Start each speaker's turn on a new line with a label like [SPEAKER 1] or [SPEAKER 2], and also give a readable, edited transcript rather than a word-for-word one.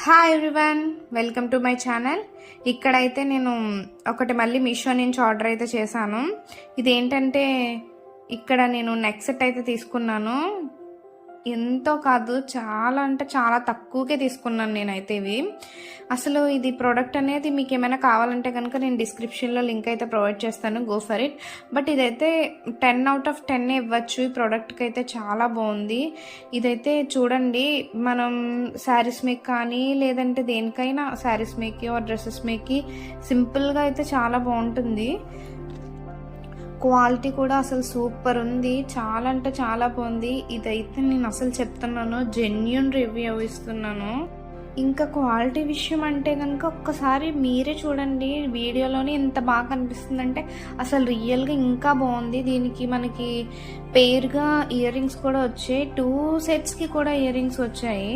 [SPEAKER 1] Hi everyone, welcome to my channel. ఇక్కడైతే నేను ఒకటి మళ్ళీ మీషో నుంచి ఆర్డర్ అయితే చేశాను. ఇదేంటంటే ఇక్కడ నేను నెక్ సెట్ అయితే తీసుకున్నాను. ఎంతో కాదు, చాలా అంటే చాలా తక్కువకే తీసుకున్నాను నేనైతే ఇవి. అసలు ఇది ప్రోడక్ట్ అనేది మీకు ఏమైనా కావాలంటే కనుక నేను డిస్క్రిప్షన్లో లింక్ అయితే ప్రొవైడ్ చేస్తాను, గో ఫర్ ఇట్. బట్ ఇదైతే 10 out of 10 ఇవ్వచ్చు. ఈ ప్రోడక్ట్కి అయితే చాలా బాగుంది. ఇదైతే చూడండి, మనం శారీస్ మేక్ కానీ లేదంటే దేనికైనా శారీస్ మేక్కి ఆర్ డ్రెస్సెస్ మేక్కి సింపుల్గా అయితే చాలా బాగుంటుంది. క్వాలిటీ కూడా అసలు సూపర్ ఉంది, చాలా అంటే చాలా బాగుంది. ఇదైతే నేను అసలు చెప్తున్నాను, జెన్యూన్ రివ్యూ ఇస్తున్నాను. ఇంకా క్వాలిటీ విషయం అంటే కనుక ఒక్కసారి మీరే చూడండి, వీడియోలోనే ఎంత బాగా కనిపిస్తుందంటే అసలు రియల్గా ఇంకా బాగుంది. దీనికి మనకి పేరుగా ఇయర్ రింగ్స్ కూడా వచ్చాయి, 2 sets కూడా ఇయర్ రింగ్స్ వచ్చాయి.